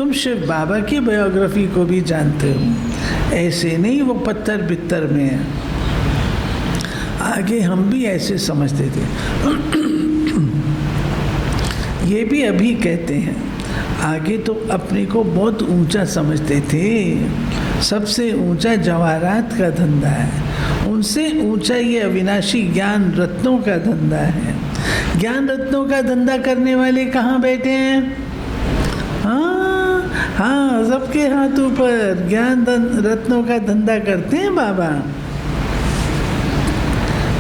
तुम शिव बाबा की बायोग्राफी को भी जानते हो, ऐसे नहीं वो पत्थर बित्तर में है। आगे हम भी ऐसे समझते थे। ये भी अभी कहते हैं, आगे तो अपने को बहुत ऊंचा समझते थे। सबसे ऊंचा जवाहरात का धंधा है, उनसे ऊंचा ये अविनाशी ज्ञान रत्नों का धंधा है। ज्ञान रत्नों का धंधा करने वाले कहाँ बैठे हैं? हाँ हाँ, सबके हाथ ऊपर ज्ञान रत्नों का धंधा करते हैं बाबा।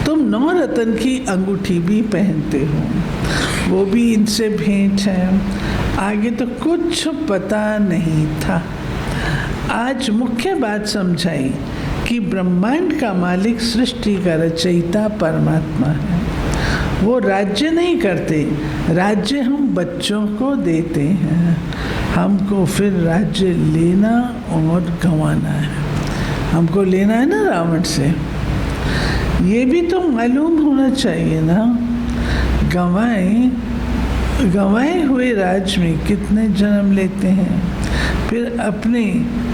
तुम 9 रत्न की अंगूठी भी पहनते हो, वो भी इनसे भेंट है। आगे तो कुछ पता नहीं था। आज मुख्य बात समझाई कि ब्रह्मांड का मालिक, सृष्टि का रचयिता परमात्मा है। वो राज्य नहीं करते, राज्य हम बच्चों को देते हैं। हमको फिर राज्य लेना और गंवाना है। हमको लेना है ना रावण से। ये भी तो मालूम होना चाहिए ना। गंवाए हुए राज्य में कितने जन्म लेते हैं, फिर अपने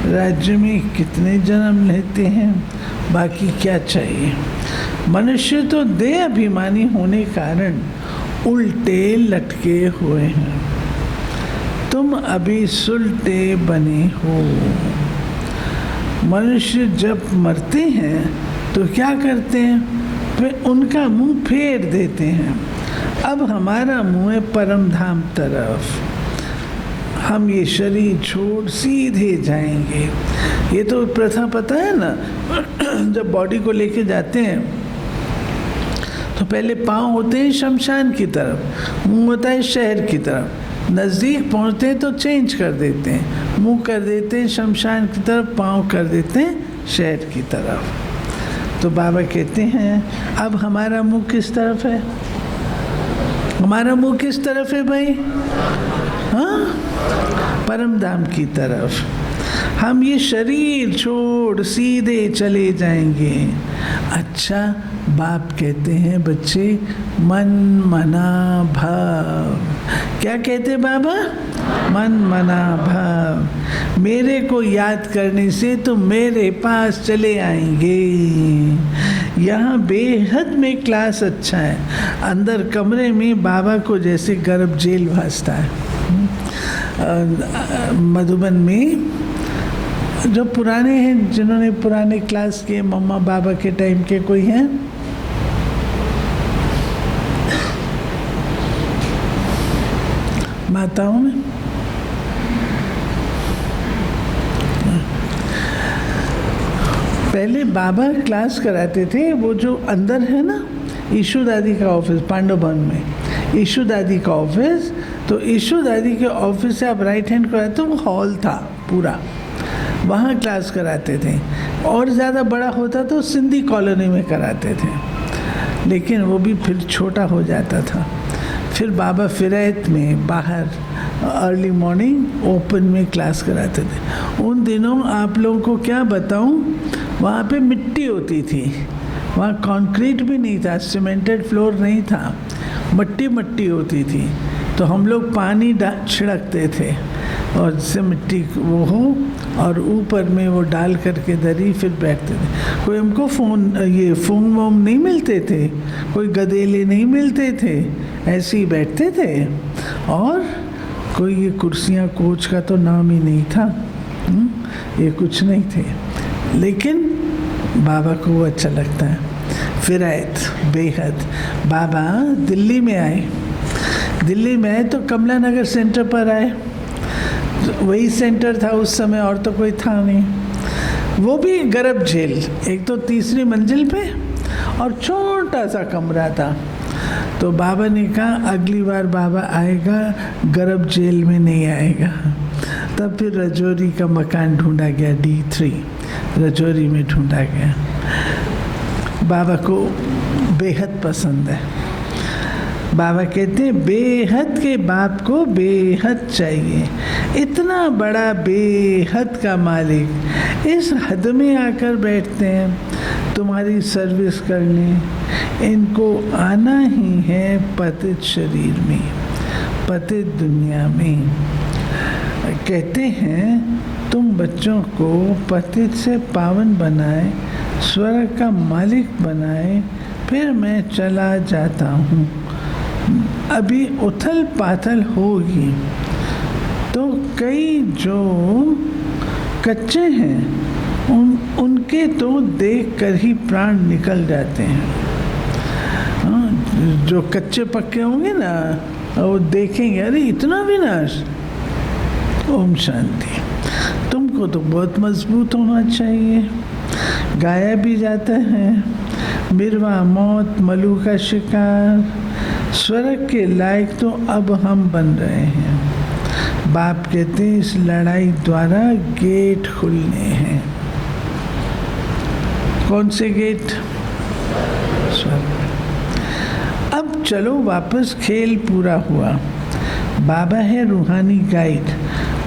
राज्य में कितने जन्म लेते हैं, बाकी क्या चाहिए। मनुष्य तो देह अभिमानी होने कारण उल्टे लटके हुए हैं। तुम अभी सुलटे बने हो। मनुष्य जब मरते हैं तो क्या करते हैं? वे उनका मुंह फेर देते हैं। अब हमारा मुंह है परम धाम तरफ। हम ये शरीर छोड़ सीधे जाएंगे। ये तो प्रथा पता है ना, जब बॉडी को लेके जाते हैं तो पहले पाँव होते हैं शमशान की तरफ, मुंह होता है शहर की तरफ। नज़दीक पहुंचते हैं तो चेंज कर देते हैं, मुंह कर देते हैं शमशान की तरफ, पाँव कर देते हैं शहर की तरफ। तो बाबा कहते हैं अब हमारा मुंह किस तरफ है? हमारा मुंह किस तरफ है भाई? हाँ, परम धाम की तरफ। हम ये शरीर छोड़ सीधे चले जाएंगे। अच्छा, बाप कहते हैं बच्चे मन मना भाव। क्या कहते बाबा? मन मना भाव। मेरे को याद करने से तो मेरे पास चले आएंगे। यहाँ बेहद में क्लास अच्छा है। अंदर कमरे में बाबा को जैसे गर्भ जेल भासता है। मधुबन में जो पुराने हैं, जिन्होंने पुराने क्लास किए, मम्मा बाबा के टाइम के कोई हैं? माताओं में पहले बाबा क्लास कराते थे। वो जो अंदर है ना, ईशु दादी का ऑफिस, पांडव भवन में ईशु दादी का ऑफिस। तो ईशु दादी के ऑफिस से आप राइट हैंड को आए तो वो हॉल था पूरा, वहाँ क्लास कराते थे। और ज़्यादा बड़ा होता तो सिंधी कॉलोनी में कराते थे, लेकिन वो भी फिर छोटा हो जाता था। फिर बाबा फिरायत में बाहर अर्ली मॉर्निंग ओपन में क्लास कराते थे। उन दिनों आप लोगों को क्या बताऊं, वहाँ पे मिट्टी होती थी, वहाँ कंक्रीट भी नहीं था, सीमेंटेड फ्लोर नहीं था, मट्टी मट्टी होती थी। तो हम लोग पानी छिड़कते थे और जिससे मिट्टी वो हो, और ऊपर में वो डाल करके दरी, फिर बैठते थे। कोई हमको फोम वोम नहीं मिलते थे, कोई गदेले नहीं मिलते थे, ऐसे ही बैठते थे। और कोई ये कुर्सियाँ कोच का तो नाम ही नहीं था, ये कुछ नहीं थे। लेकिन बाबा को वो अच्छा लगता है। फिरायत बेहद। बाबा दिल्ली में आए, दिल्ली में आए तो कमला नगर सेंटर पर आए। वही सेंटर था उस समय, और तो कोई था नहीं। वो भी गर्भ जेल, एक तो 3री मंजिल पे और छोटा सा कमरा था। तो बाबा ने कहा अगली बार बाबा आएगा गर्भ जेल में नहीं आएगा। तब फिर रजौरी का मकान ढूंढा गया, D3 रजौरी में ढूंढा गया। बाबा को बेहद पसंद है। बाबा कहते हैं बेहद के बाप को बेहद चाहिए। इतना बड़ा बेहद का मालिक इस हद में आकर बैठते हैं तुम्हारी सर्विस करने। इनको आना ही है पतित शरीर में, पतित दुनिया में। कहते हैं तुम बच्चों को पतित से पावन बनाए, स्वर्ग का मालिक बनाए, फिर मैं चला जाता हूँ। अभी उथल पाथल होगी तो कई जो कच्चे हैं उनके तो देख कर ही प्राण निकल जाते हैं। जो कच्चे पक्के होंगे ना वो देखेंगे, अरे इतना विनाश। ओम शांति। तुमको तो बहुत मजबूत होना चाहिए। गाया भी जाता है, बिरवा मौत मलू का शिकार, स्वर्ग के लायक तो अब हम बन रहे हैं। बाप कहते हैं इस लड़ाई द्वारा गेट खुलने हैं। कौन से गेट? स्वर्ग। अब चलो वापस, खेल पूरा हुआ। बाबा है रूहानी गाइड,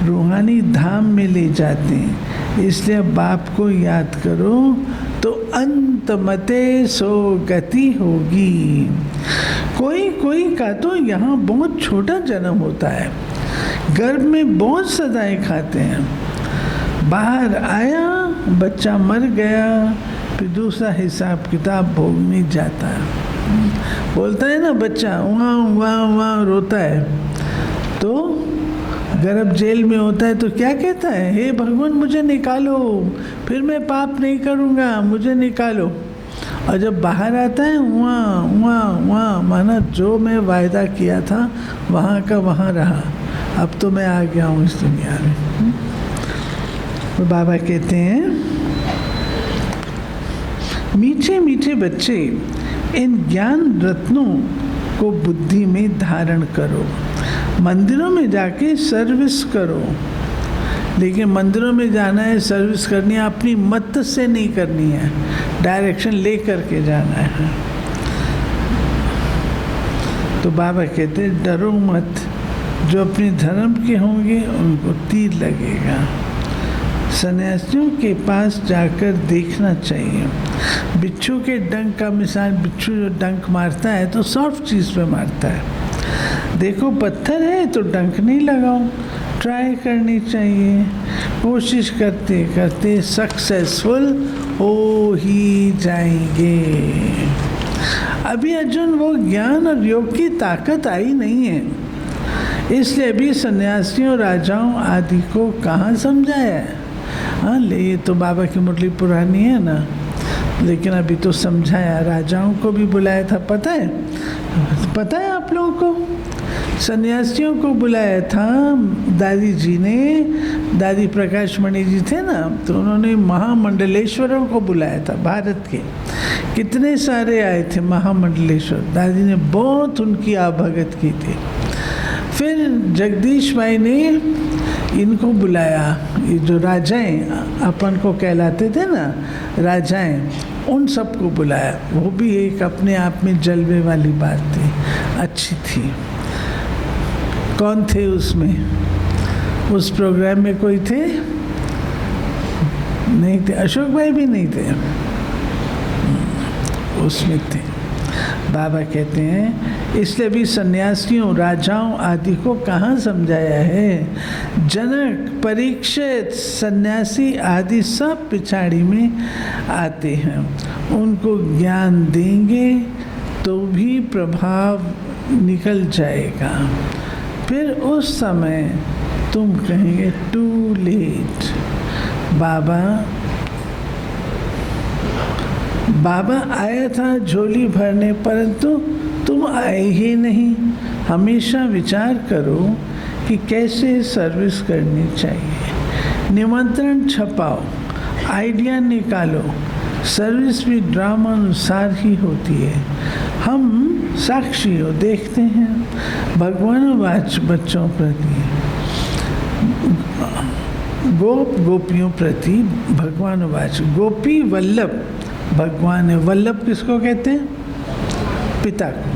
रूहानी धाम में ले जाते हैं। इसलिए बाप को याद करो तो अंत मते सो गति होगी। कोई कोई का तो यहाँ बहुत छोटा जन्म होता है, गर्भ में बहुत सदाएं खाते हैं, बाहर आया बच्चा मर गया, फिर दूसरा हिसाब किताब भोगने जाता है। बोलता है ना बच्चा वहाँ वहाँ वहाँ रोता है, तो गर्भ जेल में होता है तो क्या कहता है, हे भगवान मुझे निकालो, फिर मैं पाप नहीं करूँगा, मुझे निकालो। और जब बाहर आता है वहाँ वहाँ वहाँ, माना जो मैं वायदा किया था वहाँ का वहाँ रहा, अब तो मैं आ गया हूँ इस दुनिया में। तो बाबा कहते हैं मीठे मीठे बच्चे इन ज्ञान रत्नों को बुद्धि में धारण करो, मंदिरों में जाके सर्विस करो। लेकिन मंदिरों में जाना है, सर्विस करनी है, अपनी मत से नहीं करनी है, डायरेक्शन ले करके जाना है। तो बाबा कहते हैं डरो मत, जो अपने धर्म के होंगे उनको तीर लगेगा। सन्यासियों के पास जाकर देखना चाहिए। बिच्छू के डंक का मिसाल, बिच्छू जो डंक मारता है तो सॉफ्ट चीज़ पे मारता है। देखो पत्थर है तो डंक नहीं लगाओ, ट्राई करनी चाहिए। कोशिश करते करते सक्सेसफुल हो ही जाएंगे। अभी अर्जुन वो ज्ञान और योग की ताकत आई नहीं है, इसलिए भी सन्यासियों राजाओं आदि को कहाँ समझाया है। हाँ ये तो बाबा की मुरली पुरानी है ना, लेकिन अभी तो समझाया। राजाओं को भी बुलाया था, पता है आप लोगों को। सन्यासियों को बुलाया था दादी जी ने, दादी प्रकाश मणि जी थे ना, तो उन्होंने महामंडलेश्वरों को बुलाया था। भारत के कितने सारे आए थे महामंडलेश्वर, दादी ने बहुत उनकी आभगत की थी। फिर जगदीश भाई ने इनको बुलाया, ये जो राजाएं अपन को कहलाते थे ना राजाएं, उन सबको बुलाया। वो भी एक अपने आप में जलवे वाली बात थी, अच्छी थी। कौन थे उसमें? उस प्रोग्राम में कोई थे? नहीं थे। अशोक भाई भी नहीं थे उसमें, थे। बाबा कहते हैं इसलिए भी सन्यासियों राजाओं आदि को कहाँ समझाया है। जनक परीक्षित सन्यासी आदि सब पिछाड़ी में आते हैं, उनको ज्ञान देंगे तो भी प्रभाव निकल जाएगा। फिर उस समय तुम कहेंगे टू लेट। बाबा आया था झोली भरने, परंतु तुम आए ही नहीं। हमेशा विचार करो कि कैसे सर्विस करनी चाहिए। निमंत्रण छपाओ, आइडिया निकालो। सर्विस भी ड्रामा अनुसार ही होती है। हम साक्षी हो, देखते हैं। भगवान वाच बच्चों प्रति, गोप गोपियों प्रति भगवान वाच। गोपी वल्लभ भगवान है। वल्लभ किसको कहते हैं? पिता को।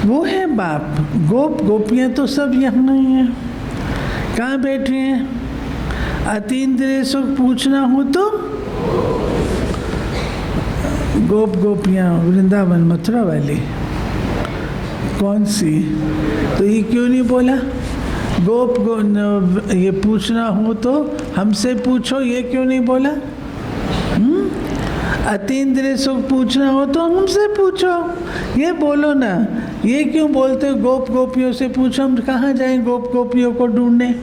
वो है बाप। गोप गोपियाँ तो सब यहाँ ही हैं। कहाँ बैठे हैं? अतीन्द्रिय सुख पूछना हो तो गोप गोपियाँ वृंदावन मथुरा वाली। कौन सी? तो ये क्यों नहीं बोला? ये पूछना हो तो हमसे पूछो, ये क्यों नहीं बोला? अतीन्द्रिय सुख पूछना हो तो हमसे पूछो, ये बोलो ना। ये क्यों बोलते हो गोप गोपियों से पूछो? हम कहाँ जाएं गोप गोपियों को ढूंढने?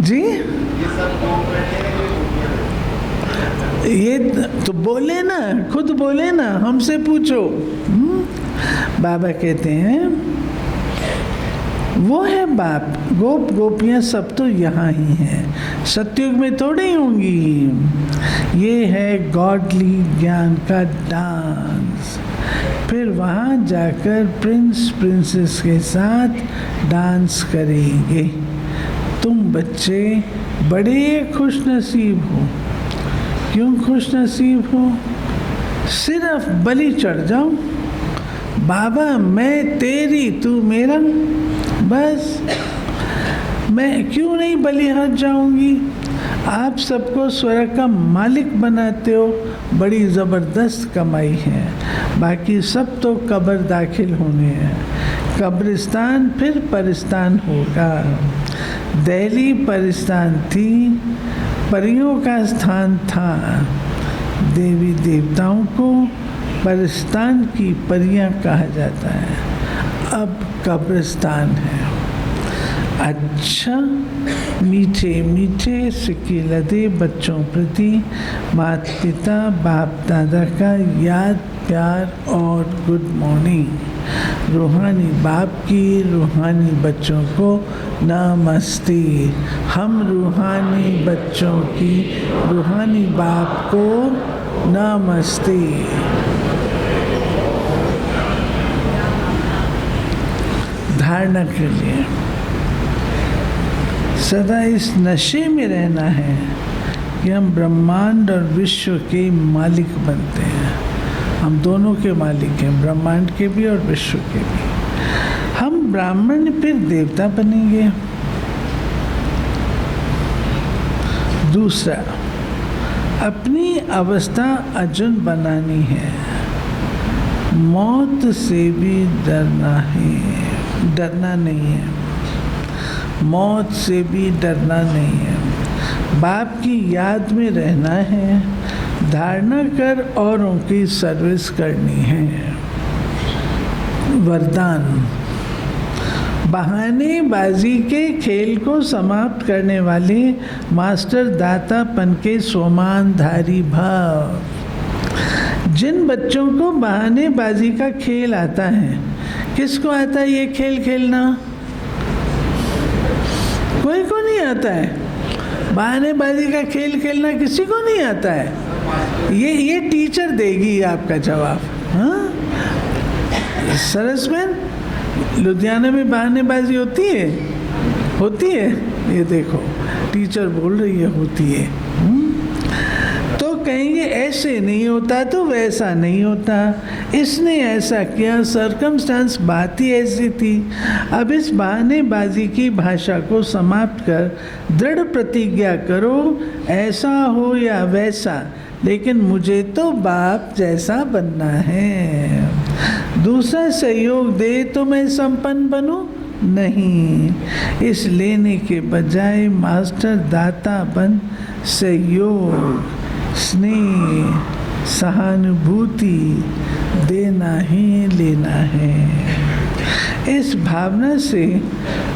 जी, ये तो बोले ना, खुद बोले ना, हमसे पूछो। बाबा कहते हैं वो है बाप, गोप गोपियाँ सब तो यहाँ ही हैं, सतयुग में थोड़ी होंगी। ये है गॉडली ज्ञान का डांस। फिर वहाँ जाकर प्रिंस प्रिंसेस के साथ डांस करेंगे। तुम बच्चे बड़े खुश नसीब हो। क्यों खुश नसीब हो? सिर्फ बलि चढ़ जाओ, बाबा मैं तेरी तू मेरा, बस। मैं क्यों नहीं बलि हट जाऊंगी? आप सबको स्वर्ग का मालिक बनाते हो, बड़ी ज़बरदस्त कमाई है। बाकी सब तो कब्र दाखिल होने हैं। कब्रिस्तान फिर परिस्तान होगा। दिल्ली परिस्तान थी, परियों का स्थान था। देवी देवताओं को परिस्तान की परियां कहा जाता है, अब कब्रिस्तान है। अच्छा, मीठे मीठे सिक्के लदे बच्चों प्रति माता पिता बाप दादा का याद प्यार और गुड मॉर्निंग। रूहानी बाप की रूहानी बच्चों को नमस्ते। हम रूहानी बच्चों की रूहानी बाप को नमस्ते। धारणा के लिए सदा इस नशे में रहना है कि हम ब्रह्मांड और विश्व के मालिक बनते हैं। हम दोनों के मालिक हैं, ब्रह्मांड के भी और विश्व के भी। हम ब्राह्मण फिर देवता बनेंगे। दूसरा, अपनी अवस्था अर्जुन बनानी है। मौत से भी डरना है, डरना नहीं है। मौत से भी डरना नहीं है। बाप की याद में रहना है। धारणा कर औरों की सर्विस करनी है। वरदान, बहानेबाजी के खेल को समाप्त करने वाले मास्टर दातापन के सोमानधारी भाव। जिन बच्चों को बहानेबाजी का खेल आता है, किसको आता है ये खेल खेलना? कोई को नहीं आता है। बहानेबाजी का खेल खेलना किसी को नहीं आता है। ये टीचर देगी आपका जवाब। हाँ, सरस में लुधियाना में बहानेबाजी होती है, होती है। ये देखो टीचर बोल रही है होती है। तो कहेंगे ऐसे नहीं होता तो वैसा नहीं होता, इसने ऐसा किया, सर्कमस्टांस बात ही ऐसी थी। अब इस बहानेबाजी की भाषा को समाप्त कर दृढ़ प्रतिज्ञा करो, ऐसा हो या वैसा, लेकिन मुझे तो बाप जैसा बनना है। दूसरा सहयोग दे तो मैं संपन्न बनूं? नहीं। इस लेने के बजाय मास्टर दाता बन सहयोग, स्नेह, सहानुभूति देना ही लेना है। इस भावना से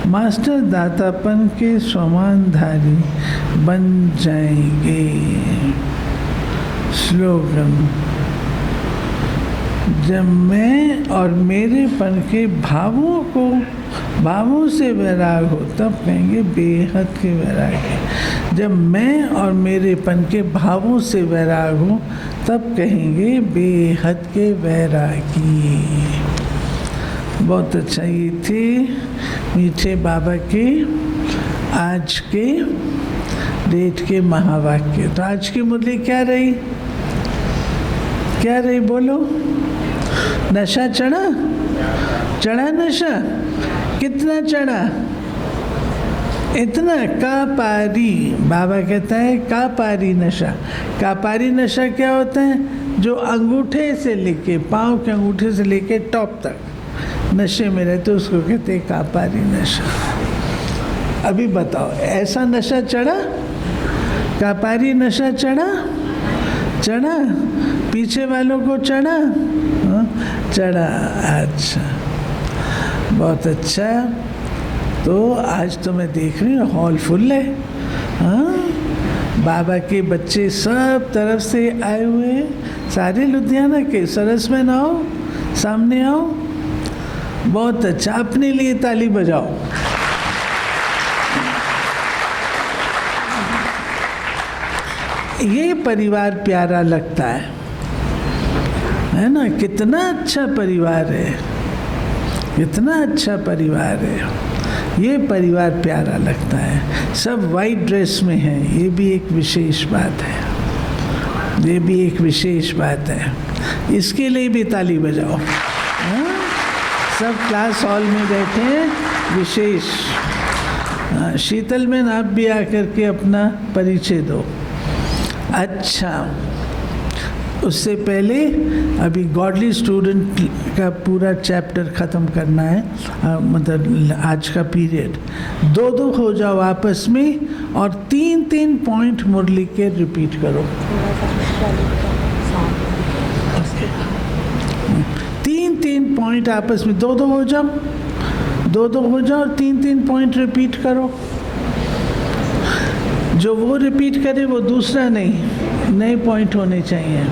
मास्टर दातापन के स्वमानधारी बन जाएंगे। स्लोगन, जब मैं और मेरेपन के भावों से वैराग हो तब कहेंगे बेहद के वैरागी। जब मैं और मेरेपन के भावों से वैराग हो तब कहेंगे बेहद के वैरागी। बहुत अच्छा, ये थे मीठे बाबा के आज के डेट के महावाक्य। तो आज की मुरली क्या रही? क्या रही बोलो? नशा चढ़ा? चढ़ा नशा? कितना चढ़ा? इतना। कापारी, बाबा कहता है कापारी नशा। कापारी नशा क्या होता है? जो अंगूठे से लेके, पाँव के अंगूठे से लेके टॉप तक नशे में रहते उसको कहते हैं कापारी नशा। अभी बताओ, ऐसा नशा चढ़ा? कापारी नशा चढ़ा? चढ़ा? पीछे वालों को चढ़ा? चढ़ा। अच्छा, बहुत अच्छा। तो आज तो मैं देख रही हूँ हॉल फुल है। हाँ, बाबा के बच्चे सब तरफ से आए हुए हैं, सारे लुधियाना के। सरस में ना आओ, सामने आओ। बहुत अच्छा, अपने लिए ताली बजाओ। ये परिवार प्यारा लगता है ना? कितना अच्छा परिवार है, कितना अच्छा परिवार है। ये परिवार प्यारा लगता है। सब वाइट ड्रेस में हैं, ये भी एक विशेष बात है, ये भी एक विशेष बात है। इसके लिए भी ताली बजाओ। हाँ? सब क्लास हॉल में बैठे हैं, विशेष। शीतल में आप भी आकर के अपना परिचय दो। अच्छा, उससे पहले अभी गॉडली स्टूडेंट का पूरा चैप्टर ख़त्म करना है, मतलब आज का पीरियड। दो दो हो जाओ आपस में और तीन तीन पॉइंट मुरली के रिपीट करो। तीन तीन पॉइंट आपस में दो दो हो जाओ, दो दो हो जाओ और तीन तीन पॉइंट रिपीट करो। जो वो रिपीट करे वो दूसरा नहीं, नए पॉइंट होने चाहिए।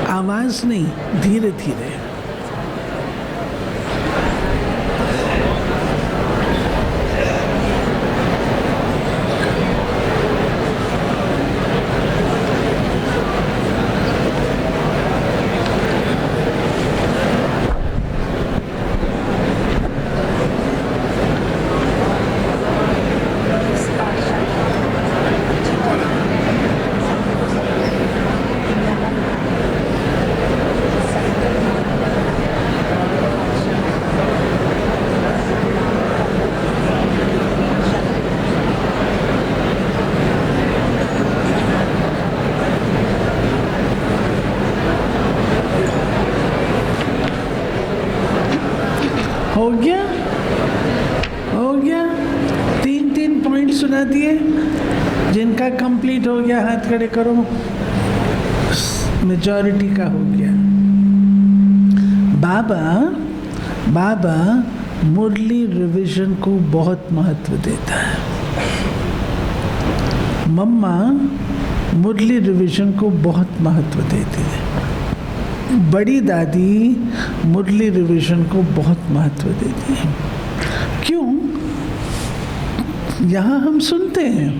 आवाज नहीं, धीरे धीरे। हो गया, हो गया। तीन तीन पॉइंट सुना दिए। जिनका कंप्लीट हो गया हाथ खड़े करो। मेजॉरिटी का हो गया। बाबा मुरली रिवीजन को बहुत महत्व देता है। मम्मा मुरली रिवीजन को बहुत महत्व देती है। बड़ी दादी मुरली रिवीजन को बहुत महत्व देती है। क्यों? यहाँ हम सुनते हैं,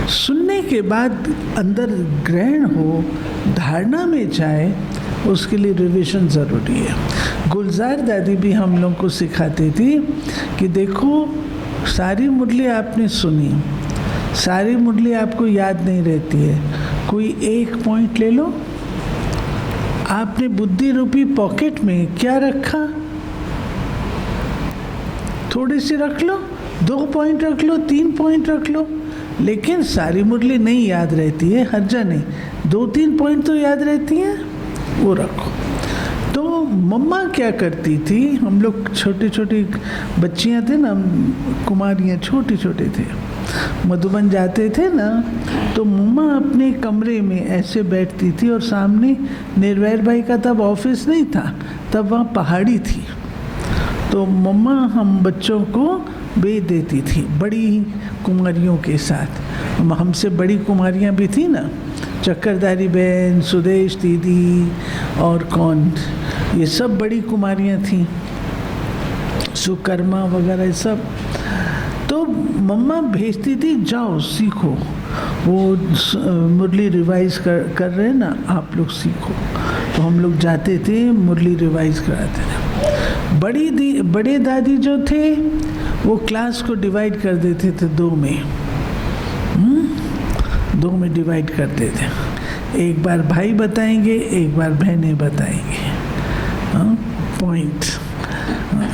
सुनने के बाद अंदर ग्रहण हो, धारणा में जाए, उसके लिए रिवीजन ज़रूरी है। गुलजार दादी भी हम लोग को सिखाती थी कि देखो, सारी मुरली आपने सुनी, सारी मुरली आपको याद नहीं रहती है। कोई एक पॉइंट ले लो। आपने बुद्धि रूपी पॉकेट में क्या रखा? थोड़ी सी रख लो, 2 पॉइंट रख लो, 3 पॉइंट रख लो, लेकिन सारी मुरली नहीं याद रहती है, हर्जा नहीं। 2-3 पॉइंट तो याद रहती हैं, वो रखो। तो मम्मा क्या करती थी, हम लोग छोटी छोटी बच्चियां थे ना, कुमारियाँ छोटे छोटे थे, मधुबन जाते थे ना, तो मम्मा अपने कमरे में ऐसे बैठती थी और सामने निर्वैर भाई का तब ऑफिस नहीं था, तब वहाँ पहाड़ी थी। तो मम्मा हम बच्चों को भेज देती थी बड़ी कुमारियों के साथ। हमसे बड़ी कुमारियाँ भी थी ना, चक्करदारी बहन, सुदेश दीदी और कौन, ये सब बड़ी कुमारियाँ थीं, सुकर्मा वगैरह सब। तो मम्मा भेजती थी, जाओ सीखो। वो मुरली रिवाइज कर रहे हैं ना, आप लोग सीखो। तो हम लोग जाते थे, मुरली रिवाइज कराते थे। बड़े दादी जो थे वो क्लास को डिवाइड कर देते थे दो में डिवाइड करते थे। एक बार भाई बताएंगे, एक बार बहनें बताएंगे। पॉइंट।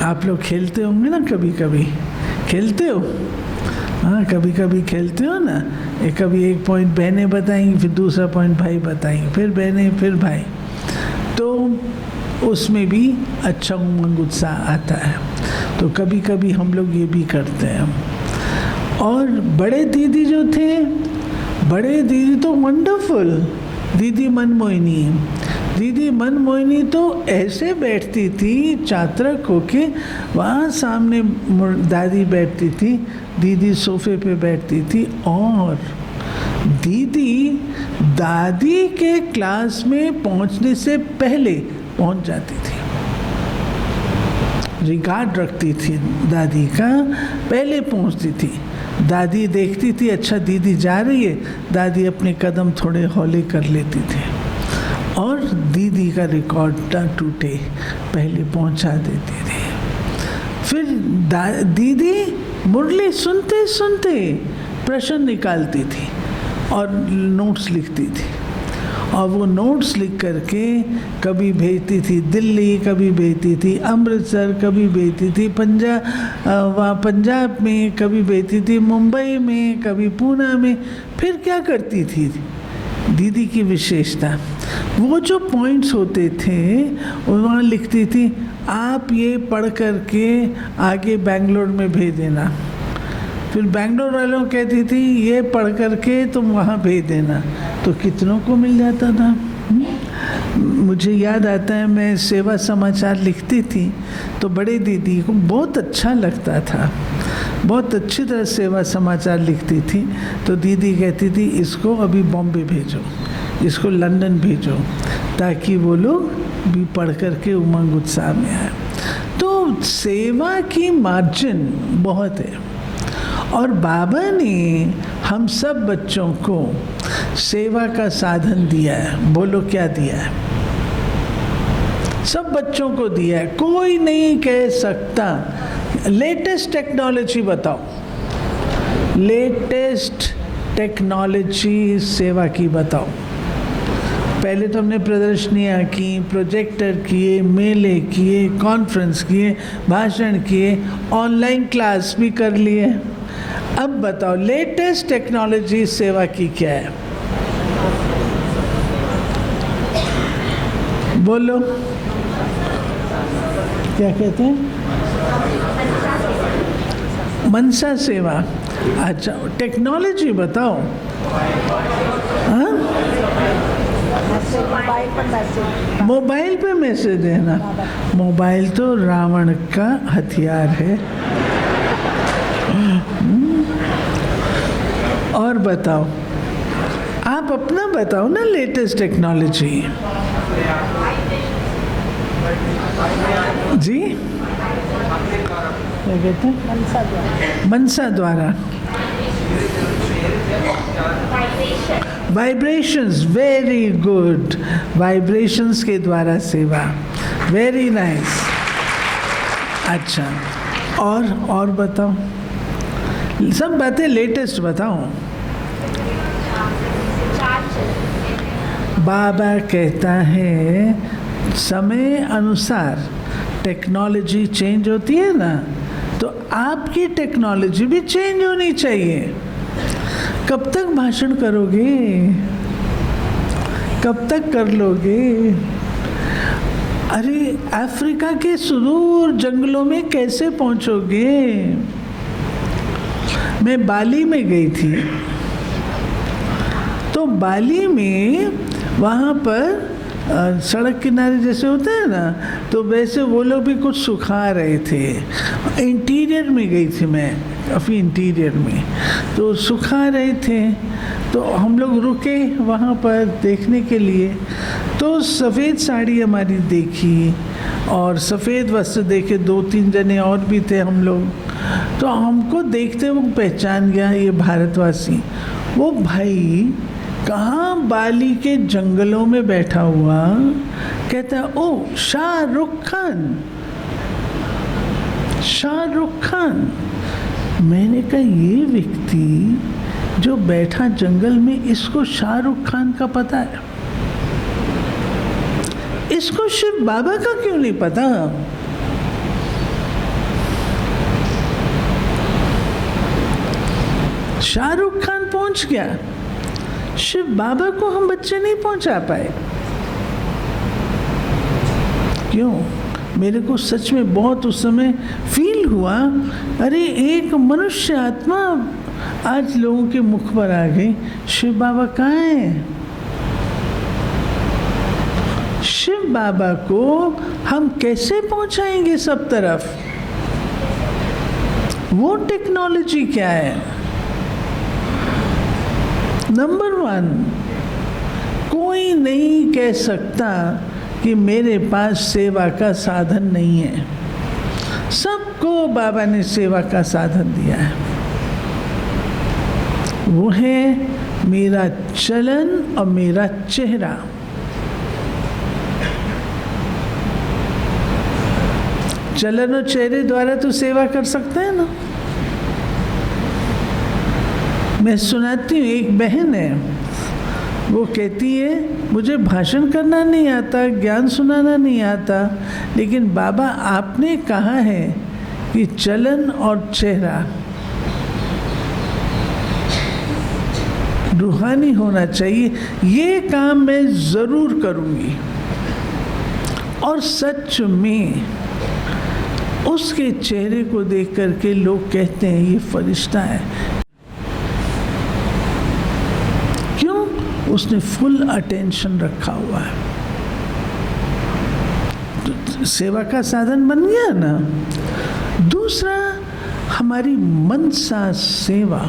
आप लोग खेलते होंगे ना, कभी कभी खेलते हो? हाँ, कभी कभी खेलते हो ना। कभी एक पॉइंट बहनें बताएंगी, फिर दूसरा पॉइंट भाई बताएंगे, फिर बहनें, फिर भाई। तो उसमें भी अच्छा उमंग उत्साह आता है। तो कभी कभी हम लोग ये भी करते हैं। और बड़े दीदी जो थे, बड़े दीदी तो वंडरफुल। दीदी मनमोहिनी तो ऐसे बैठती थी चातरक होके, वहाँ सामने दादी बैठती थी, दीदी सोफे पे बैठती थी, और दीदी दादी के क्लास में पहुँचने से पहले पहुँच जाती थी। रिगार्ड रखती थी दादी का, पहले पहुँचती थी। दादी देखती थी, अच्छा दीदी जा रही है, दादी अपने कदम थोड़े हौले कर लेती थी और दीदी का रिकॉर्ड ना टूटे, पहले पहुंचा देती थी। फिर दीदी मुरली सुनते सुनते प्रश्न निकालती थी और नोट्स लिखती थी, और वो नोट्स लिख करके कभी भेजती थी दिल्ली, कभी भेजती थी अमृतसर, कभी भेजती थी पंजाब में, कभी भेजती थी मुंबई में, कभी पूना में। फिर क्या करती थी दीदी की विशेषता, वो जो पॉइंट्स होते थे वहाँ लिखती थी, आप ये पढ़ करके आगे बेंगलोर में भेज देना। फिर बेंगलोर वालों कहती थी ये पढ़ करके तुम वहाँ भेज देना। तो कितनों को मिल जाता था। मुझे याद आता है, मैं सेवा समाचार लिखती थी तो बड़े दीदी को बहुत अच्छा लगता था, बहुत अच्छी तरह सेवा समाचार लिखती थी। तो दीदी कहती थी इसको अभी बॉम्बे भेजो, इसको लंदन भेजो, ताकि वो लोग भी पढ़ करके उमंग उत्साह में आए। तो सेवा की मार्जिन बहुत है, और बाबा ने हम सब बच्चों को सेवा का साधन दिया है। बोलो क्या दिया है? सब बच्चों को दिया है, कोई नहीं कह सकता। लेटेस्ट टेक्नोलॉजी बताओ, लेटेस्ट टेक्नोलॉजी सेवा की बताओ। पहले तो हमने प्रदर्शनियाँ की, प्रोजेक्टर किए, मेले किए, कॉन्फ्रेंस किए, भाषण किए, ऑनलाइन क्लास भी कर लिए। अब बताओ लेटेस्ट टेक्नोलॉजी सेवा की क्या है? बोलो क्या कहते हैं? मनसा सेवा। अच्छा, टेक्नोलॉजी बताओ। हाँ, मोबाइल पे मैसेज देना। मोबाइल तो रावण का हथियार है। और बताओ, आप अपना बताओ ना लेटेस्ट टेक्नोलॉजी। जी क्या कहते हैं? मनसा द्वारा वाइब्रेशंस, वेरी गुड। वाइब्रेशंस के द्वारा सेवा, वेरी नाइस। अच्छा, और बताओ, सब बातें लेटेस्ट बताओ। बाबा कहता है समय अनुसार टेक्नोलॉजी चेंज होती है ना, तो आपकी टेक्नोलॉजी भी चेंज होनी चाहिए। कब तक भाषण करोगे? कब तक कर लोगे? अरे अफ्रीका के सुदूर जंगलों में कैसे पहुंचोगे? मैं बाली में गई थी, तो बाली में वहाँ पर सड़क किनारे जैसे होते हैं ना, तो वैसे वो लोग भी कुछ सुखा रहे थे। इंटीरियर में गई थी मैं, काफ़ी इंटीरियर में, तो सुखा रहे थे। तो हम लोग रुके वहाँ पर देखने के लिए, तो सफ़ेद साड़ी हमारी देखी और सफ़ेद वस्त्र देखे, 2-3 जने और भी थे हम लोग। तो हमको देखते वो पहचान गया, ये भारतवासी। वो भाई कहाँ बाली के जंगलों में बैठा हुआ, कहता है ओ शाहरुख खान, शाहरुख खान। मैंने कहा ये व्यक्ति जो बैठा जंगल में, इसको शाहरुख खान का पता है, इसको शिव बाबा का क्यों नहीं पता? शाहरुख खान पहुंच गया, शिव बाबा को हम बच्चे नहीं पहुंचा पाए। क्यों? मेरे को सच में बहुत उस समय फील हुआ, अरे एक मनुष्य आत्मा आज लोगों के मुख पर आ गई, शिव बाबा कहाँ हैं? शिव बाबा को हम कैसे पहुंचाएंगे सब तरफ? वो टेक्नोलॉजी क्या है? नंबर 1, कोई नहीं कह सकता कि मेरे पास सेवा का साधन नहीं है। सबको बाबा ने सेवा का साधन दिया है। वो है मेरा चलन और मेरा चेहरा। चलन और चेहरे द्वारा तो सेवा कर सकते हैं ना। मैं सुनाती हूँ, एक बहन है, वो कहती है मुझे भाषण करना नहीं आता, ज्ञान सुनाना नहीं आता, लेकिन बाबा आपने कहा है कि चलन और चेहरा रूहानी होना चाहिए, ये काम मैं ज़रूर करूँगी। और सच में उसके चेहरे को देख करके लोग कहते हैं ये फरिश्ता है। उसने फुल अटेंशन रखा हुआ है, तो सेवा का साधन बन गया ना। दूसरा, हमारी मनसा सेवा।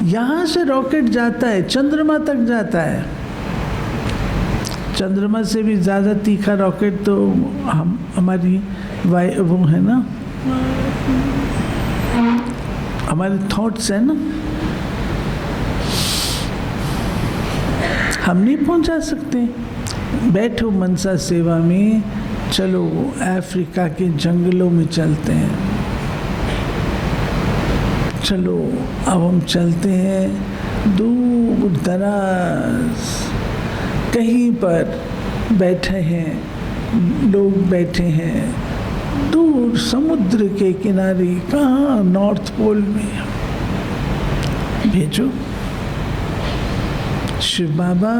यहाँ से रॉकेट जाता है, चंद्रमा तक जाता है। चंद्रमा से भी ज़्यादा तीखा रॉकेट तो हमारी वो है ना, हमारे थॉट्स है ना, हम नहीं पहुंचा सकते। बैठो मनसा सेवा में, चलो अफ्रीका के जंगलों में चलते हैं। चलो अब हम चलते हैं दूर दराज, कहीं पर बैठे हैं लोग, बैठे हैं दूर समुद्र के किनारे, कहाँ, नॉर्थ पोल में। भेजो शिव बाबा।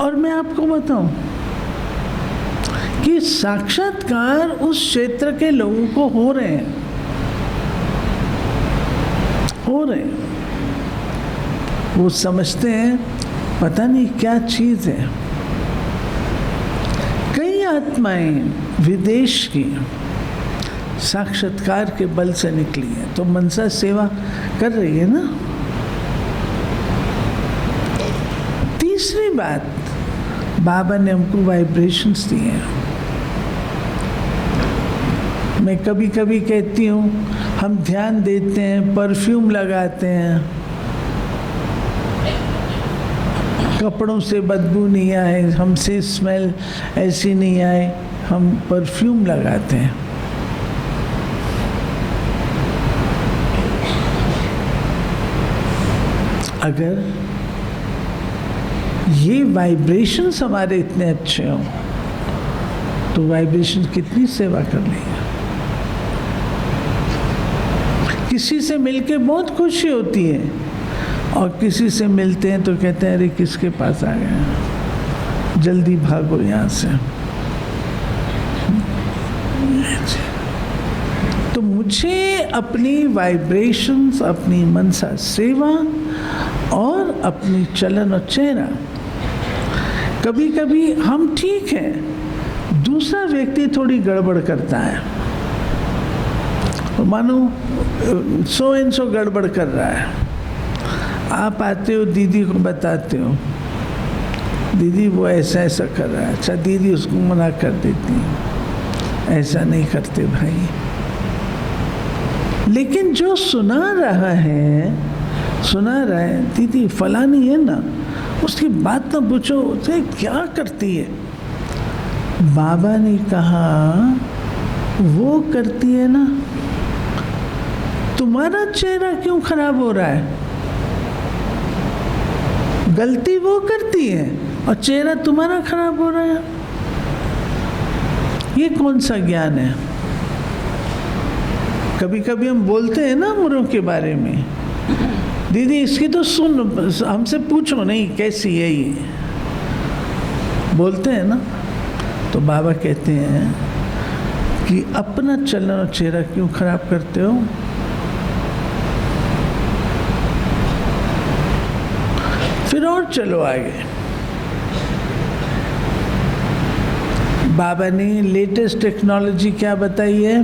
और मैं आपको बताऊं कि साक्षात्कार उस क्षेत्र के लोगों को हो रहे हैं, वो समझते हैं पता नहीं क्या चीज है। कई आत्माएं विदेश की साक्षात्कार के बल से निकली है, तो मनसा सेवा कर रही है ना। तीसरी बात, बाबा ने हमको वाइब्रेशंस दिए हैं। मैं कभी कभी कहती हूँ हम ध्यान देते हैं, परफ्यूम लगाते हैं, कपड़ों से बदबू नहीं आए, हमसे स्मेल ऐसी नहीं आए, हम परफ्यूम लगाते हैं। अगर ये वाइब्रेशंस हमारे इतने अच्छे हों तो वाइब्रेशन कितनी सेवा कर लेंगे। किसी से मिलके बहुत खुशी होती है और किसी से मिलते हैं तो कहते हैं अरे किसके पास आ गए, जल्दी भागो यहाँ से। तो मुझे अपनी वाइब्रेशंस, अपनी मनसा सेवा और अपनी चलन और चेहरा, कभी कभी हम ठीक हैं, दूसरा व्यक्ति थोड़ी गड़बड़ करता है, मानो सो एंड सो गड़बड़ कर रहा है, आप आते हो दीदी को बताते हो, दीदी वो ऐसा ऐसा कर रहा है, अच्छा दीदी उसको मना कर देती है, ऐसा नहीं करते भाई, लेकिन जो सुना रहा है दीदी फलानी है ना, उसकी बात ना पूछो, उसे क्या करती है। बाबा ने कहा वो करती है ना, तुम्हारा चेहरा क्यों खराब हो रहा है? गलती वो करती है और चेहरा तुम्हारा खराब हो रहा है। ये कौन सा ज्ञान है? कभी कभी हम बोलते हैं ना उम्रों के बारे में, दीदी इसकी तो सुन, हमसे पूछो नहीं कैसी है ये, बोलते हैं ना। तो बाबा कहते हैं कि अपना चलन और चेहरा क्यों खराब करते हो? फिर और चलो आगे। बाबा ने लेटेस्ट टेक्नोलॉजी क्या बताई है?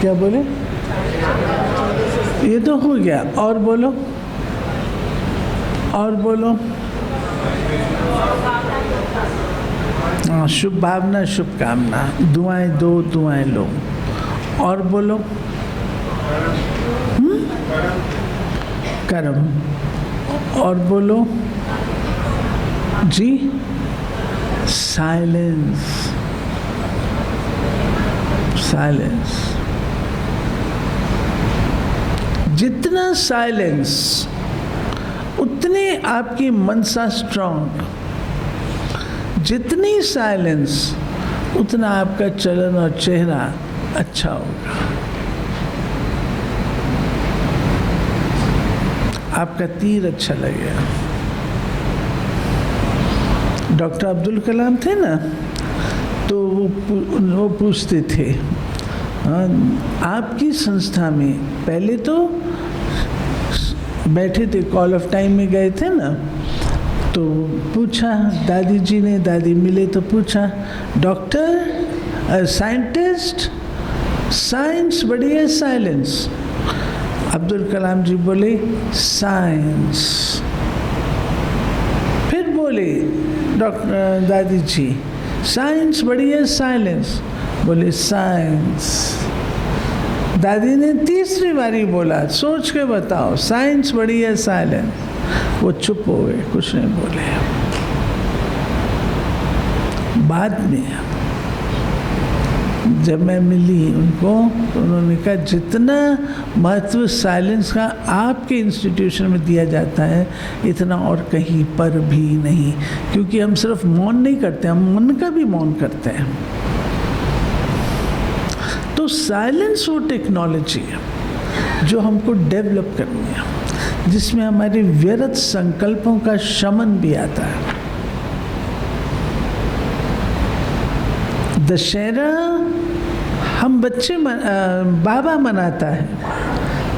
क्या बोले? ये तो हो गया, और बोलो, और बोलो। हाँ, शुभ भावना, शुभकामना, दुआएं दो, दुआएं लो। और बोलो, कर्म। और बोलो जी, साइलेंस, साइलेंस। जितना साइलेंस उतने आपकी मनसा स्ट्रांग, जितनी साइलेंस उतना आपका चलन और चेहरा अच्छा होगा, आपका तीर अच्छा लगेगा। डॉक्टर अब्दुल कलाम थे ना, तो वो पूछते थे, आपकी संस्था में पहले तो बैठे थे, कॉल ऑफ टाइम में गए थे ना, तो पूछा दादी जी ने, दादी मिले तो पूछा, डॉक्टर साइंटिस्ट, साइंस बड़ी है साइलेंस? अब्दुल कलाम जी बोले साइंस। फिर बोले डॉक्टर दादी जी, साइंस बड़ी है साइलेंस? बोले साइंस। दादी ने तीसरी बारी बोला, सोच के बताओ, साइंस बड़ी है साइलेंस? वो चुप हो गए, कुछ नहीं बोले। बाद में जब मैं मिली उनको, तो उन्होंने कहा जितना महत्व साइलेंस का आपके इंस्टीट्यूशन में दिया जाता है, इतना और कहीं पर भी नहीं। क्योंकि हम सिर्फ मौन नहीं करते, हम मन का भी मौन करते हैं। तो साइलेंस वो टेक्नोलॉजी है जो हमको डेवलप करनी है, जिसमें हमारे व्यर्थ संकल्पों का शमन भी आता है। दशहरा हम बच्चे बाबा मनाता है,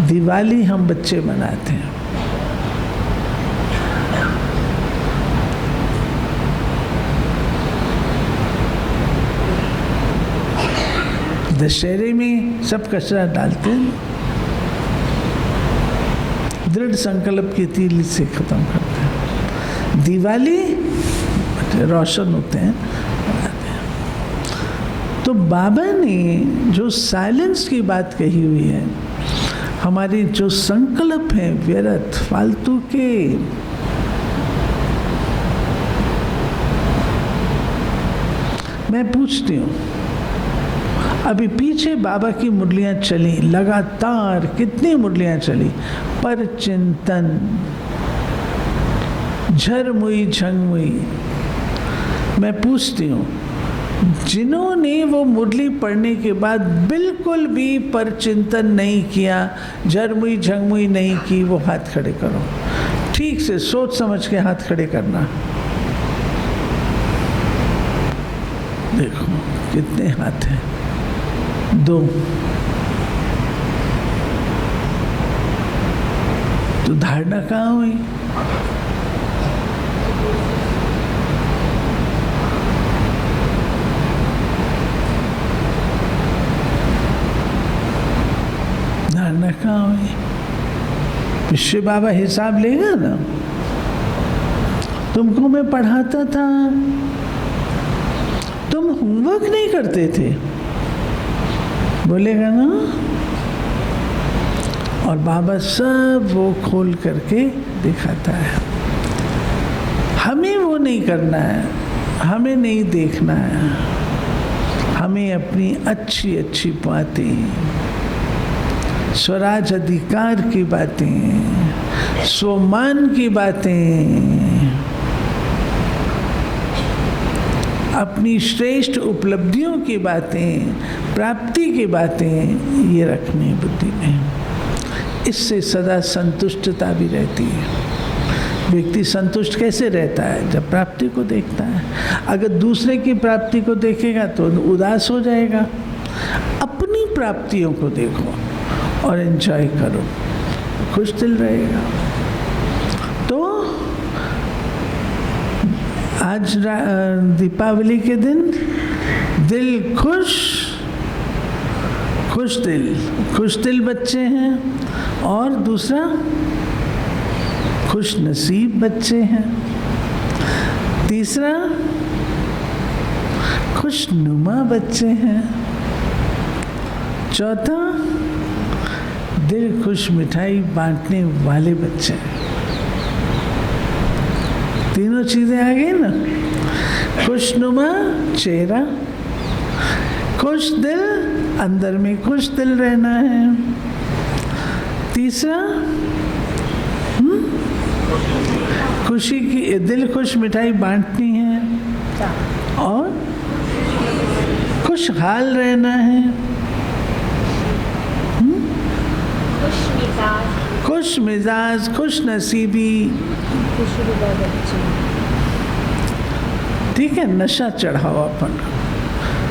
दिवाली हम बच्चे मनाते हैं। दशहरे में सब कचरा डालते हैं, दृढ़ संकल्प की तीर से खत्म करते हैं। दिवाली रोशन होते हैं। तो बाबा ने जो साइलेंस की बात कही हुई है, हमारे जो संकल्प हैं व्यर्थ फालतू के, मैं पूछती हूँ, अभी पीछे बाबा की मुरलियाँ चली, लगातार कितनी मुरलियाँ चली, पर चिंतन, झरमुई झंगमुई। मैं पूछती हूँ, जिन्होंने वो मुरली पढ़ने के बाद बिल्कुल भी पर चिंतन नहीं किया, झरमुई झंगमुई नहीं की, वो हाथ खड़े करो। ठीक से सोच समझ के हाथ खड़े करना। देखो कितने हाथ हैं, 2। तो धारणा कहाँ हुई? धारणा कहाँ हुई? विश्व बाबा हिसाब लेगा ना। तुमको मैं पढ़ाता था, तुम होमवर्क नहीं करते थे, बोलेगा ना। और बाबा सब वो खोल करके दिखाता है। हमें वो नहीं करना है, हमें नहीं देखना है, हमें अपनी अच्छी अच्छी बातें, स्वराज अधिकार की बातें, स्वमान की बातें, अपनी श्रेष्ठ उपलब्धियों की बातें, प्राप्ति की बातें ये रखनी बुद्धि में। इससे सदा संतुष्टता भी रहती है। व्यक्ति संतुष्ट कैसे रहता है? जब प्राप्ति को देखता है। अगर दूसरे की प्राप्ति को देखेगा तो उदास हो जाएगा। अपनी प्राप्तियों को देखो और एंजॉय करो, खुश दिल रहेगा। तो आज दीपावली के दिन दिल खुश, खुश दिल बच्चे हैं, और दूसरा खुश नसीब बच्चे हैं, तीसरा खुशनुमा बच्चे हैं, चौथा दिल खुश मिठाई बांटने वाले बच्चे हैं। तीनों चीजें आ गई ना। खुशनुमा चेहरा, खुश दिल, अंदर में खुश दिल रहना है। तीसरा खुशी की दिल खुश मिठाई बांटनी है, और खुशहाल रहना है। खुश मिजाज, खुश नसीबी, ठीक है। नशा चढ़ाओ अपन,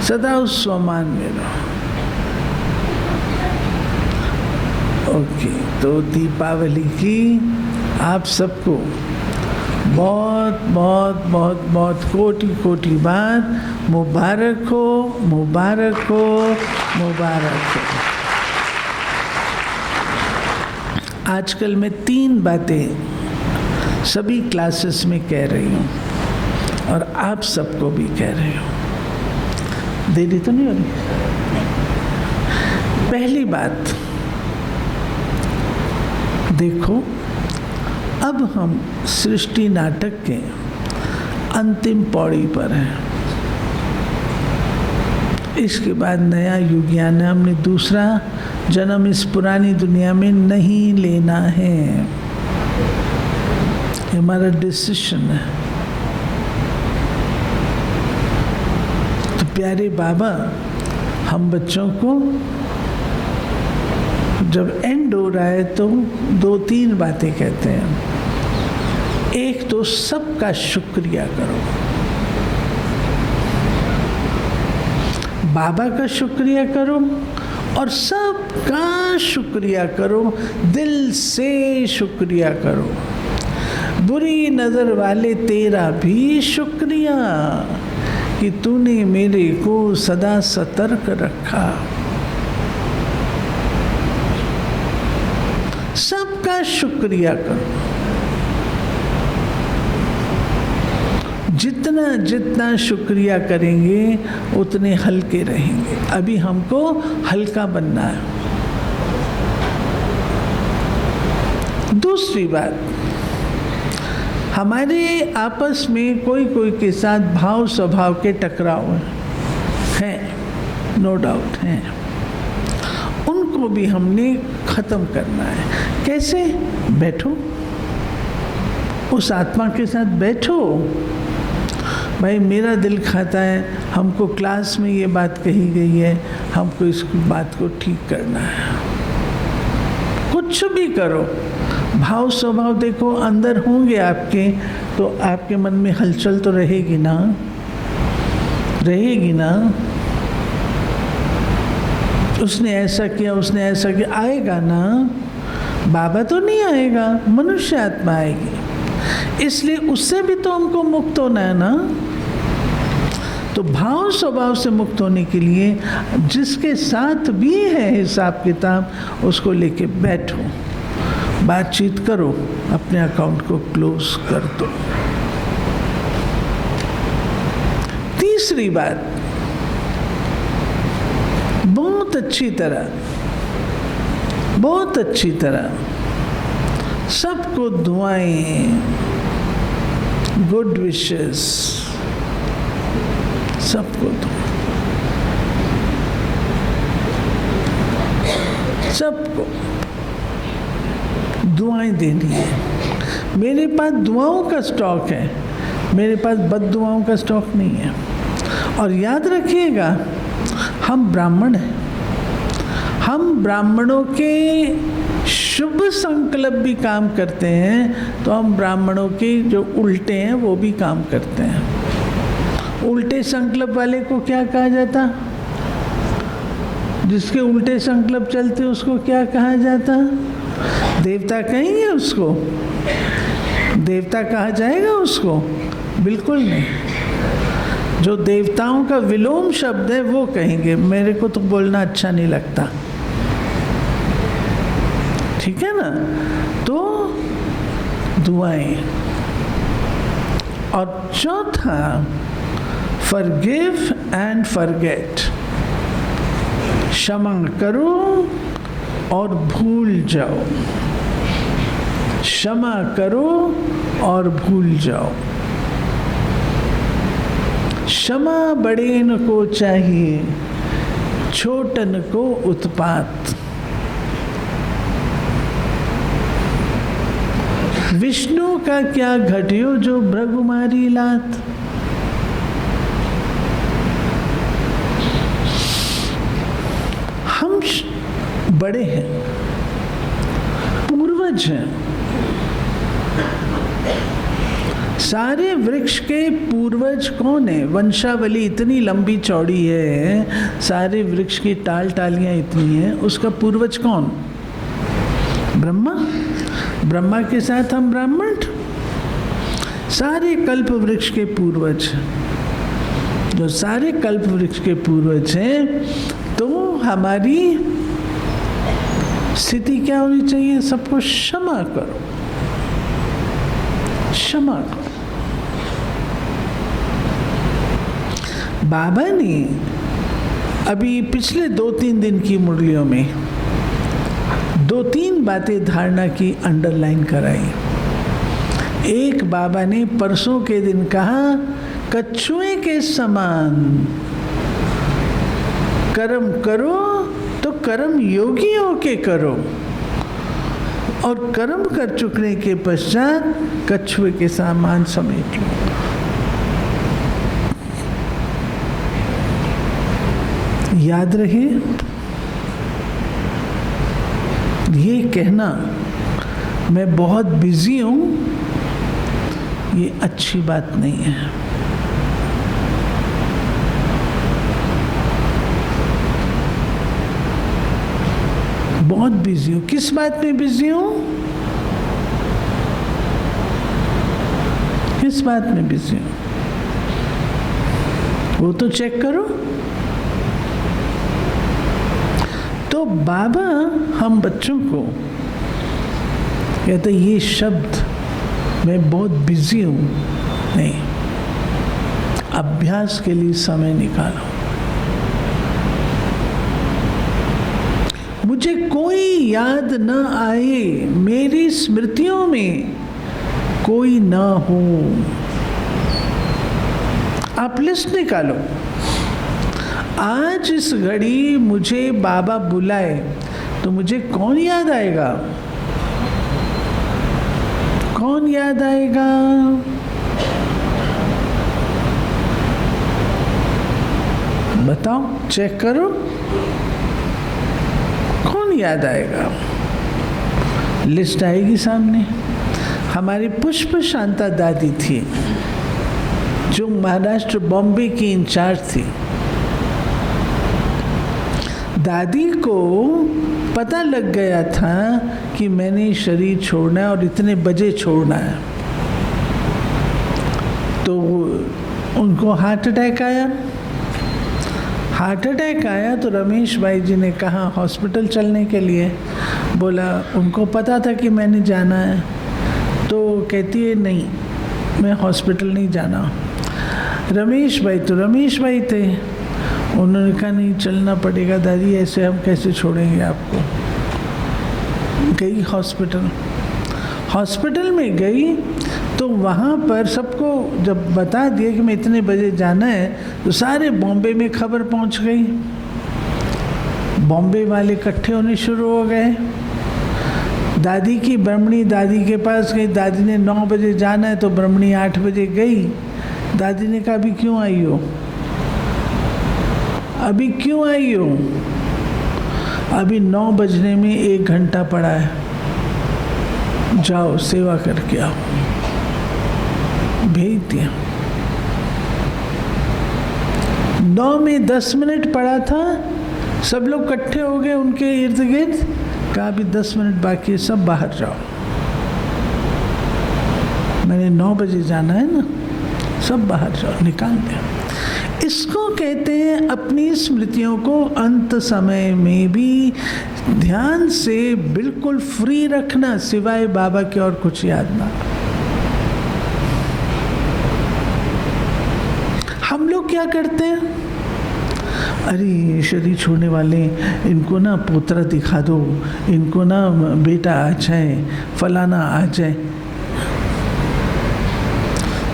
सदा उस स्वमान में रहो। ओके, तो दीपावली की आप सबको बहुत बहुत बहुत बहुत कोटि कोटि बार मुबारक हो, मुबारक हो, मुबारक हो। आजकल मैं 3 बातें सभी क्लासेस में कह रही हूँ और आप सबको भी कह रही हूँ। देरी तो नहीं हो रही? पहली बात देखो, अब हम सृष्टि नाटक के अंतिम पौड़ी पर हैं। इसके बाद नया युग यानी हमने दूसरा जन्म इस पुरानी दुनिया में नहीं लेना है। ये हमारा डिसीजन है। तो प्यारे बाबा हम बच्चों को जब एंड हो रहा है तो 2-3 बातें कहते हैं। एक तो सबका शुक्रिया करो, बाबा का शुक्रिया करो और सबका शुक्रिया करो, दिल से शुक्रिया करो। बुरी नज़र वाले तेरा भी शुक्रिया कि तूने मेरे को सदा सतर्क रखा। सबका शुक्रिया करो। जितना जितना शुक्रिया करेंगे उतने हल्के रहेंगे। अभी हमको हल्का बनना है। दूसरी बात, हमारे आपस में कोई कोई के साथ भाव स्वभाव के टकराव हैं, नो डाउट हैं। उनको भी हमने ख़त्म करना है। कैसे? बैठो, उस आत्मा के साथ बैठो। भाई मेरा दिल खाता है, हमको क्लास में ये बात कही गई है, हमको इस बात को ठीक करना है। कुछ भी करो, भाव स्वभाव देखो अंदर होंगे आपके, तो आपके मन में हलचल तो रहेगी ना, रहेगी ना। उसने ऐसा किया, उसने ऐसा किया, आएगा ना। बाबा तो नहीं आएगा, मनुष्य आत्मा आएगी। इसलिए उससे भी तो हमको मुक्त होना है ना। तो भाव स्वभाव से मुक्त होने के लिए जिसके साथ भी है हिसाब किताब, उसको लेके बैठो, बातचीत करो, अपने अकाउंट को क्लोज कर दो। तीसरी बात, बहुत अच्छी तरह सबको दुआएं, गुड विशेस, सबको दुआएं देनी है। मेरे पास दुआओं का स्टॉक है, मेरे पास बद दुआओं का स्टॉक नहीं है। और याद रखिएगा, हम ब्राह्मण हैं, हम ब्राह्मणों के शुभ संकल्प भी काम करते हैं, तो हम ब्राह्मणों के जो उल्टे हैं वो भी काम करते हैं। उल्टे संकल्प वाले को क्या कहा जाता? जिसके उल्टे संकल्प चलते उसको क्या कहा जाता? देवता कहेंगे उसको? देवता कहा जाएगा उसको? बिल्कुल नहीं। जो देवताओं का विलोम शब्द है वो कहेंगे, मेरे को तो बोलना अच्छा नहीं लगता। ठीक है ना? तो दुआएं। और चौथा, फॉरगिव एंड फॉरगेट, क्षमा करो और भूल जाओ। क्षमा करो और भूल जाओ। क्षमा बड़ेन को चाहिए, छोटन को उत्पात। विष्णु का क्या घटियो जो भृगुमारी लात। हम बड़े हैं, पूर्वज हैं। सारे वृक्ष के पूर्वज कौन है? वंशावली इतनी लंबी चौड़ी है, सारे वृक्ष की टाल टालियां इतनी हैं, उसका पूर्वज कौन? ब्रह्मा। ब्रह्मा के साथ हम ब्राह्मण। सारे कल्प वृक्ष के पूर्वज, जो सारे कल्प वृक्ष के पूर्वज हैं, तो हमारी स्थिति क्या होनी चाहिए? सबको क्षमा करो, क्षमा करो। बाबा ने अभी पिछले 2-3 दिन की मुरलियों में 2-3 बातें धारणा की अंडरलाइन कराई। एक बाबा ने परसों के दिन कहा, कछुए के समान कर्म करो तो कर्म योगी होके करो, और कर्म कर चुकने के पश्चात कछुए के समान समेट लो। याद रहे, ये कहना मैं बहुत बिजी हूं, ये अच्छी बात नहीं है। बहुत बिजी हूं। किस बात में बिजी हूं? किस बात में बिजी हूं वो तो चेक करो। तो बाबा हम बच्चों को कहते ये शब्द मैं बहुत बिजी हूं, नहीं, अभ्यास के लिए समय निकालो। मुझे कोई याद न आए, मेरी स्मृतियों में कोई ना हो। आप लिस्ट निकालो। आज इस घड़ी मुझे बाबा बुलाए तो मुझे कौन याद आएगा? कौन याद आएगा? बताओ, चेक करो, कौन याद आएगा? लिस्ट आएगी सामने। हमारी पुष्प शांता दादी थी, जो महाराष्ट्र बॉम्बे की इंचार्ज थी। दादी को पता लग गया था कि मैंने शरीर छोड़ना है और इतने बजे छोड़ना है, तो उनको हार्ट अटैक आया। हार्ट अटैक आया तो रमेश भाई जी ने कहा हॉस्पिटल चलने के लिए। बोला, उनको पता था कि मैंने जाना है, तो कहती है नहीं, मैं हॉस्पिटल नहीं जाना। रमेश भाई, तो रमेश भाई थे। उन्होंने कहा नहीं चलना पड़ेगा दादी, ऐसे हम कैसे छोड़ेंगे आपको। गई हॉस्पिटल में गई तो वहाँ पर सबको जब बता दिया कि मैं इतने बजे जाना है, तो सारे बॉम्बे में खबर पहुँच गई। बॉम्बे वाले इकट्ठे होने शुरू हो गए। दादी की ब्रह्मणी दादी के पास गई। दादी ने 9 बजे जाना है तो ब्रह्मणी 8 बजे गई। दादी ने कहा अभी क्यों आई हो, अभी क्यों आई हो? अभी 9 बजने में 1 घंटा पड़ा है, जाओ सेवा करके आओ। भेज दिया। 9 में 10 मिनट पड़ा था, सब लोग इकट्ठे हो गए उनके इर्द गिर्द। कहा अभी 10 मिनट बाकी है, सब बाहर जाओ, मैंने 9 बजे जाना है ना, सब बाहर जाओ। निकाल दिया। इसको कहते हैं अपनी स्मृतियों को अंत समय में भी ध्यान से बिल्कुल फ्री रखना, सिवाय बाबा के और कुछ याद ना। हम लोग क्या करते हैं, अरे शरीर छोड़ने वाले, इनको ना पोतरा दिखा दो, इनको ना बेटा आ जाए, फलाना आ जाए।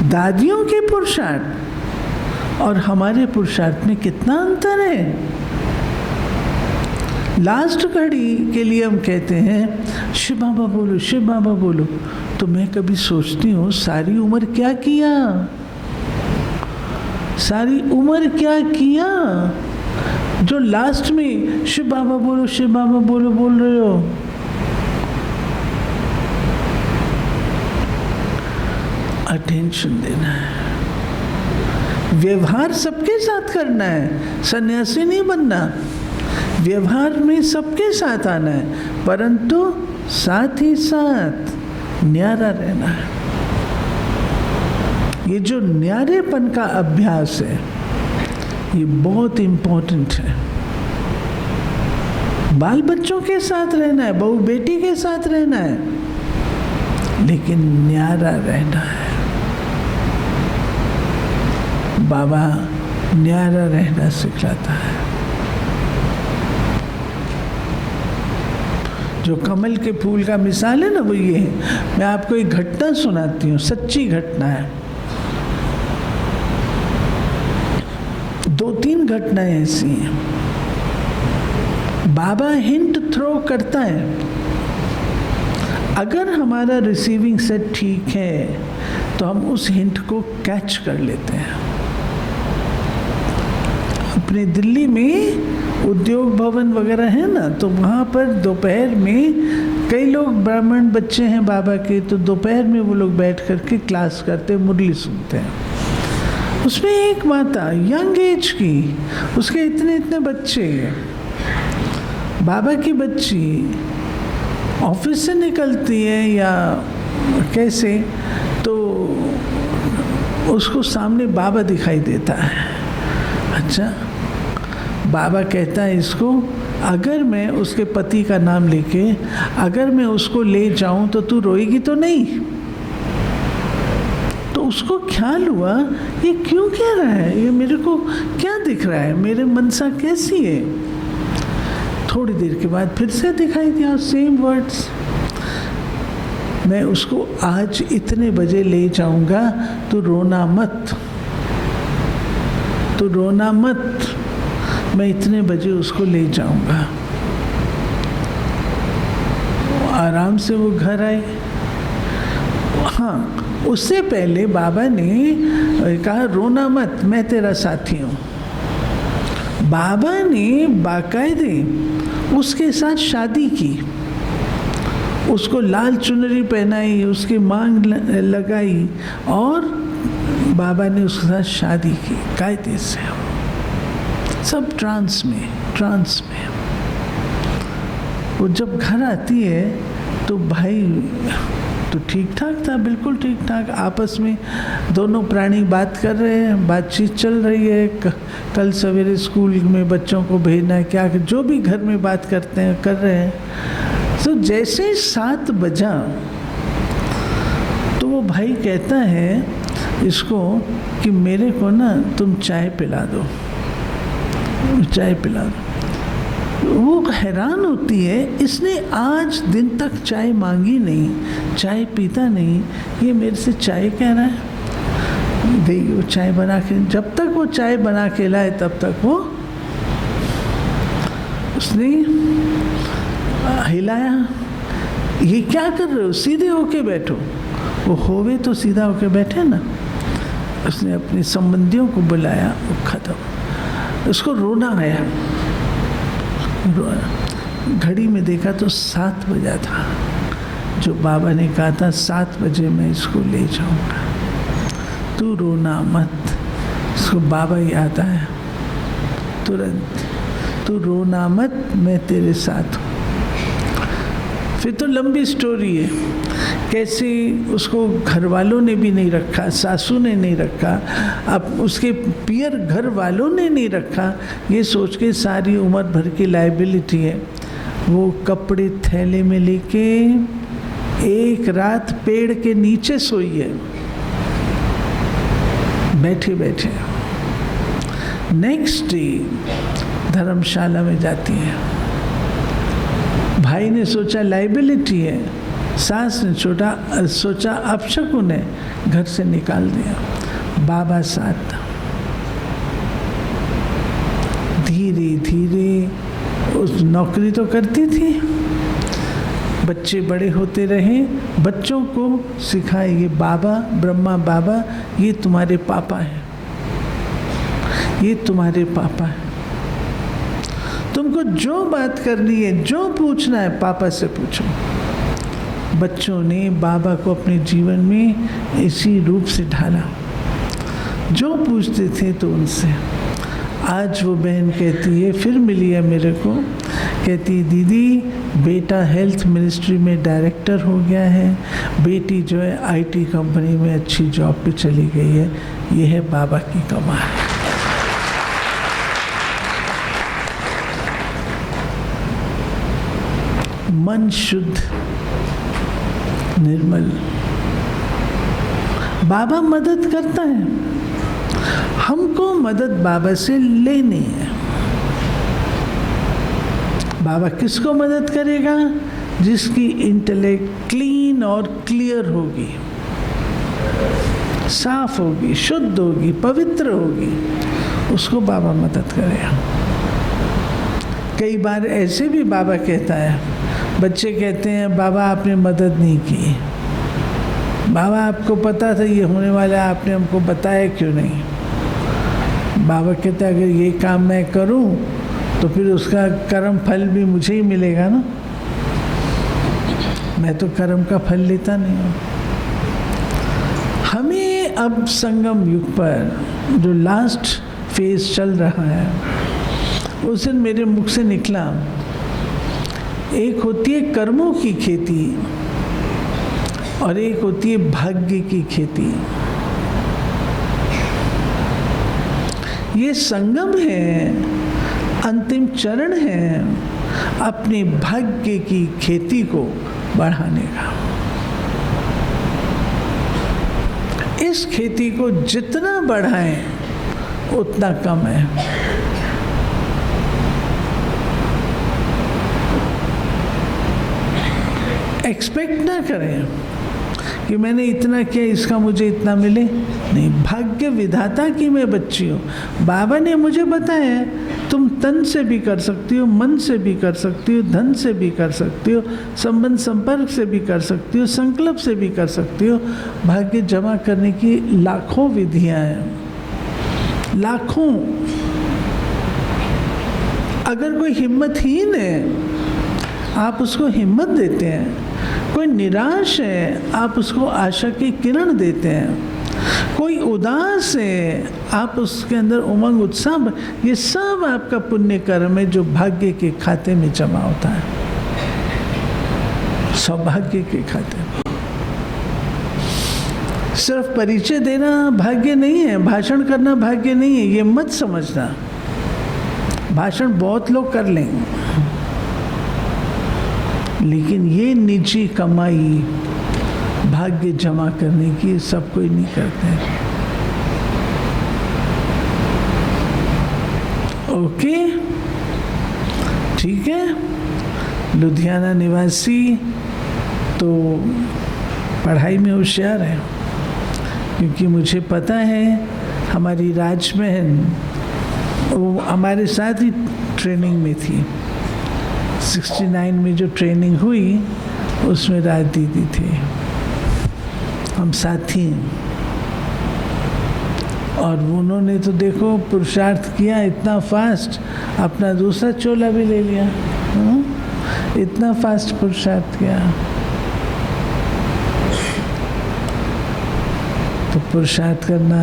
दादियों के पुरुषार्थ और हमारे पुरुषार्थ में कितना अंतर है। लास्ट घड़ी के लिए हम कहते हैं शिव बाबा बोलो, शिव बाबा बोलो। तो मैं कभी सोचती हूँ सारी उम्र क्या किया, सारी उम्र क्या किया जो लास्ट में शिव बाबा बोलो, शिव बाबा बोलो बोल रहे हो। अटेंशन देना है, व्यवहार सबके साथ करना है, सन्यासी नहीं बनना। व्यवहार में सबके साथ आना है, परंतु साथ ही साथ न्यारा रहना है। ये जो न्यारेपन का अभ्यास है ये बहुत इम्पोर्टेंट है। बाल बच्चों के साथ रहना है, बहू बेटी के साथ रहना है, लेकिन न्यारा रहना है। बाबा न्यारा रहना सिखाता है। जो कमल के फूल का मिसाल है ना, वो ये है। मैं आपको एक घटना सुनाती हूँ, सच्ची घटना है। 2-3 घटनाएं ऐसी हैं। बाबा हिंट थ्रो करता है, अगर हमारा रिसीविंग सेट ठीक है तो हम उस हिंट को कैच कर लेते हैं। अपने दिल्ली में उद्योग भवन वगैरह है ना, तो वहाँ पर दोपहर में कई लोग ब्राह्मण बच्चे हैं बाबा के, तो दोपहर में वो लोग बैठ करके क्लास करते, मुरली सुनते हैं। उसमें एक माता यंग एज की, उसके इतने इतने बच्चे, बाबा की बच्ची ऑफिस से निकलती है या कैसे, तो उसको सामने बाबा दिखाई देता है। अच्छा, बाबा कहता है इसको, अगर मैं उसके पति का नाम लेके अगर मैं उसको ले जाऊं तो तू रोएगी तो नहीं। तो उसको ख्याल हुआ ये क्यों कह रहा है, ये मेरे को क्या दिख रहा है, मेरे मनसा कैसी है। थोड़ी देर के बाद फिर से दिखाई दिया सेम वर्ड्स, मैं उसको आज इतने बजे ले जाऊंगा, तू रोना मत, तू रोना मत, मैं इतने बजे उसको ले जाऊंगा। आराम से वो घर आए। हाँ, उससे पहले बाबा ने कहा रोना मत, मैं तेरा साथी हूँ। बाबा ने बाकायदे उसके साथ शादी की, उसको लाल चुनरी पहनाई, उसकी मांग लगाई और बाबा ने उसके साथ शादी की कायदे से। सब ट्रांस में। वो जब घर आती है तो भाई तो ठीक ठाक था, बिल्कुल ठीक ठाक। आपस में दोनों प्राणी बात कर रहे हैं, बातचीत चल रही है। कल सवेरे स्कूल में बच्चों को भेजना है, क्या जो भी घर में बात करते हैं कर रहे हैं। तो जैसे 7 बजा तो वो भाई कहता है इसको कि मेरे को ना तुम चाय पिला दो, चाय पिला दो। वो हैरान होती है, इसने आज दिन तक चाय मांगी नहीं, चाय पीता नहीं, ये मेरे से चाय कह रहा है। देखिए वो चाय बना के, जब तक वो चाय बना के लाए तब तक वो उसने हिलाया, ये क्या कर रहे हो, सीधे होके बैठो। वो होवे तो सीधा होके बैठे ना। उसने अपने संबंधियों को बुलाया, वो खत्म। उसको रोना आया, घड़ी में देखा तो 7 बजा था। जो बाबा ने कहा था 7 बजे मैं इसको ले जाऊंगा, तू रोना मत। इसको बाबा याद आया तुरंत, तू रोना मत, मैं तेरे साथ हूँ। फिर तो लंबी स्टोरी है, कैसे उसको घर वालों ने भी नहीं रखा, सासू ने नहीं रखा, अब उसके पियर घर वालों ने नहीं रखा, ये सोच के सारी उम्र भर की लाइबिलिटी है। वो कपड़े थैले में लेके एक रात पेड़ के नीचे सोई है, बैठे बैठे। नेक्स्ट डे धर्मशाला में जाती है। भाई ने सोचा लाइबिलिटी है, सास ने सोचा अपशकुन है, घर से निकाल दिया। बाबा साथ था। धीरे धीरे उस नौकरी तो करती थी, बच्चे बड़े होते रहे, बच्चों को सिखाए ये बाबा, ब्रह्मा बाबा ये तुम्हारे पापा हैं, ये तुम्हारे पापा हैं। तुमको जो बात करनी है, जो पूछना है, पापा से पूछो। बच्चों ने बाबा को अपने जीवन में इसी रूप से ढाला, जो पूछते थे तो उनसे। आज वो बहन कहती है, फिर मिली है मेरे को, कहती दीदी बेटा हेल्थ मिनिस्ट्री में डायरेक्टर हो गया है, बेटी जो है आईटी कंपनी में अच्छी जॉब पे चली गई है, ये है बाबा की कमाई। मन शुद्ध निर्मल, बाबा मदद करता है, हमको मदद बाबा से लेनी है। बाबा किसको मदद करेगा? जिसकी इंटेलेक्ट क्लीन और क्लियर होगी, साफ होगी, शुद्ध होगी, पवित्र होगी, उसको बाबा मदद करेगा। कई बार ऐसे भी बाबा कहता है, बच्चे कहते हैं बाबा आपने मदद नहीं की, बाबा आपको पता था ये होने वाला है, आपने हमको बताया क्यों नहीं? बाबा कहते हैं अगर ये काम मैं करूं तो फिर उसका कर्म फल भी मुझे ही मिलेगा ना, मैं तो कर्म का फल लेता नहीं हूँ। हमें अब संगम युग पर जो लास्ट फेज चल रहा है, उस दिन मेरे मुख से निकला, एक होती है कर्मों की खेती और एक होती है भाग्य की खेती। ये संगम है, अंतिम चरण है अपने भाग्य की खेती को बढ़ाने का। इस खेती को जितना बढ़ाएं उतना कम है। एक्सपेक्ट ना करें कि मैंने इतना किया इसका मुझे इतना मिले, नहीं। भाग्य विधाता की मैं बच्ची हूँ। बाबा ने मुझे बताया तुम तन से भी कर सकती हो, मन से भी कर सकती हो, धन से भी कर सकती हो, संबंध संपर्क से भी कर सकती हो, संकल्प से भी कर सकती हो। भाग्य जमा करने की लाखों विधियाँ हैं, लाखों। अगर कोई हिम्मतहीन है आप उसको हिम्मत देते हैं, कोई निराश है आप उसको आशा की किरण देते हैं, कोई उदास है आप उसके अंदर उमंग उत्साह, ये सब आपका पुण्य कर्म है जो भाग्य के खाते में जमा होता है, सौभाग्य के खाते में। सिर्फ परिचय देना भाग्य नहीं है, भाषण करना भाग्य नहीं है, ये मत समझना। भाषण बहुत लोग कर लेंगे, लेकिन ये निजी कमाई भाग्य जमा करने की सब कोई नहीं करते। ओके, ठीक है। लुधियाना निवासी तो पढ़ाई में होशियार है, क्योंकि मुझे पता है हमारी राजबहन वो हमारे साथ ही ट्रेनिंग में थी। 69 में जो ट्रेनिंग हुई उसमें राज दीदी थे, हम साथी हैं। और उन्होंने तो देखो पुरुषार्थ किया इतना फास्ट, अपना दूसरा चोला भी ले लिया। इतना फास्ट पुरुषार्थ किया। तो पुरुषार्थ करना,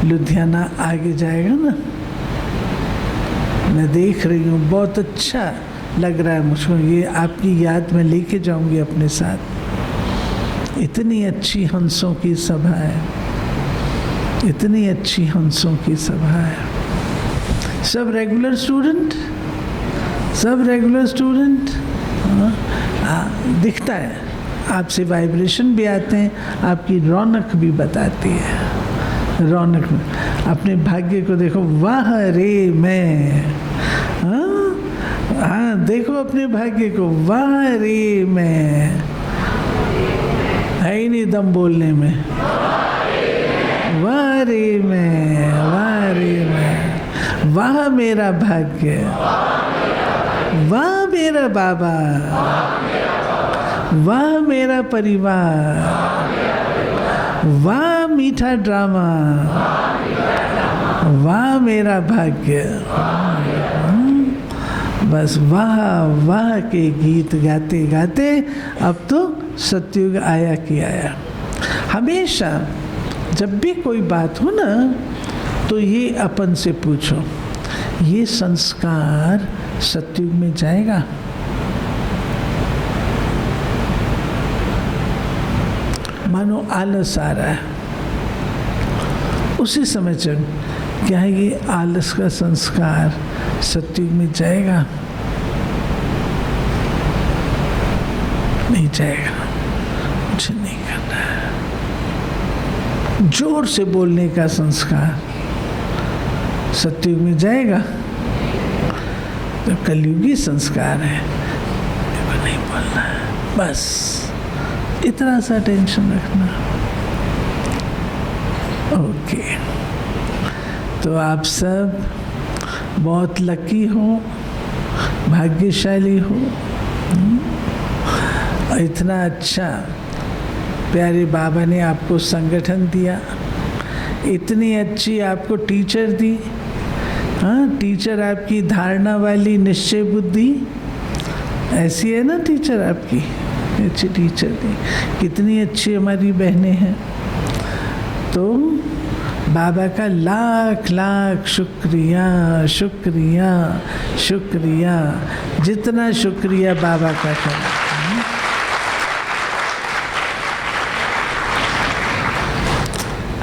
लुधियाना आगे जाएगा ना। मैं देख रही हूँ, बहुत अच्छा लग रहा है मुझको। ये आपकी याद में लेके जाऊंगी अपने साथ। इतनी अच्छी हंसों की सभा है, इतनी अच्छी हंसों की सभा है। सब रेगुलर स्टूडेंट, सब रेगुलर स्टूडेंट। दिखता है, आपसे वाइब्रेशन भी आते हैं, आपकी रौनक भी बताती है। रौनक में अपने भाग्य को देखो, वाह रे मैं। हाँ, देखो अपने भाग्य को, वाह रे मैं। है ही नहीं दम बोलने में। वाह रे मैं, वाह रे मैं, वाह मेरा भाग्य, वाह मेरा बाबा, वाह मेरा परिवार, वाह मीठा ड्रामा, वाह मेरा भाग्य। बस वाह वाह के गीत गाते गाते अब तो सतयुग आया कि आया। हमेशा जब भी कोई बात हो ना, तो ये अपन से पूछो, ये संस्कार सतयुग में जाएगा? मानो आलस आ रहा है, उसी समय चल, क्या ये आलस का संस्कार सतयुग में जाएगा? नहीं जाएगा। मुझे नहीं करना है। जोर से बोलने का संस्कार सतयुग में जाएगा? तो कलयुगी संस्कार है, देखो नहीं बोलना है, बस इतना सा टेंशन रखना। ओके, तो आप सब बहुत लकी हो, भाग्यशाली हो। इतना अच्छा प्यारे बाबा ने आपको संगठन दिया, इतनी अच्छी आपको टीचर दी। हाँ, टीचर आपकी धारणा वाली, निश्चय बुद्धि ऐसी है ना टीचर आपकी, अच्छी टीचर दी। कितनी अच्छी हमारी बहनें हैं। तो बाबा का लाख लाख शुक्रिया, शुक्रिया, शुक्रिया। जितना शुक्रिया बाबा का करें।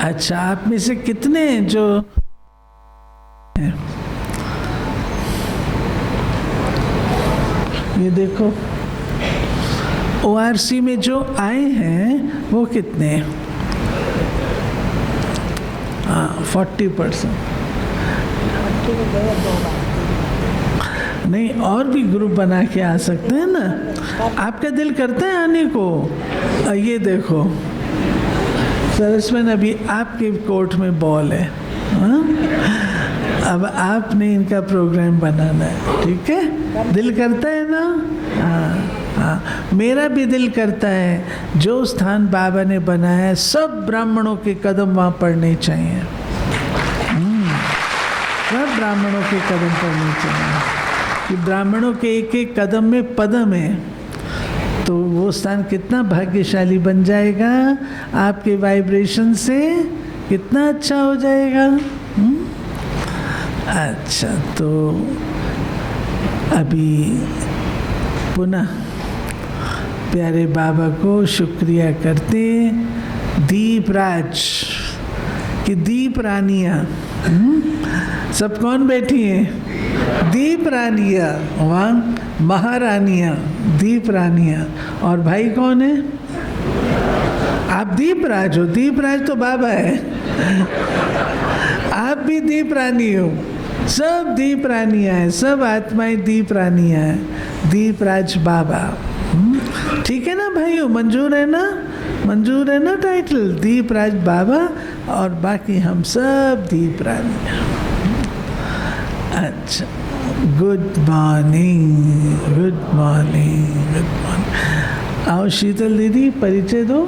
अच्छा, आप में से कितने जो ये देखो ORC में जो आए हैं वो कितने? 40%। नहीं, और भी ग्रुप बना के आ सकते हैं ना। आपका दिल करता है आने को? ये देखो सरसमन, अभी आपके कोर्ट में बॉल है। हाँ? अब आपने इनका प्रोग्राम बनाना है, ठीक है? दिल करता है ना? हाँ हाँ, मेरा भी दिल करता है। जो स्थान बाबा ने बनाया है, सब ब्राह्मणों के कदम वहाँ पड़ने चाहिए। सब ब्राह्मणों के कदम पड़ने चाहिए, कि ब्राह्मणों के एक एक कदम में पदम है। तो वो स्थान कितना भाग्यशाली बन जाएगा, आपके वाइब्रेशन से कितना अच्छा हो जाएगा। अच्छा, तो अभी पुनः प्यारे बाबा को शुक्रिया करते। दीपराज की दीप रानियाँ, सब कौन बैठी हैं? दीप रानियाँ, वहाँ महारानियाँ, दीप रानियाँ। और भाई कौन है? आप दीपराज हो। दीपराज तो बाबा है, आप भी दीप रानी हो। सब दीप रानियाँ हैं, सब आत्माएं दीप रानियाँ हैं, दीपराज बाबा। ठीक है ना भाइयों, मंजूर है ना, मंजूर है ना टाइटल, दीपराज बाबा, और बाकी हम सब दीप रानियाँ। अच्छा, good morning, good morning, good morning. आओ शीतल दीदी, परिचय दो।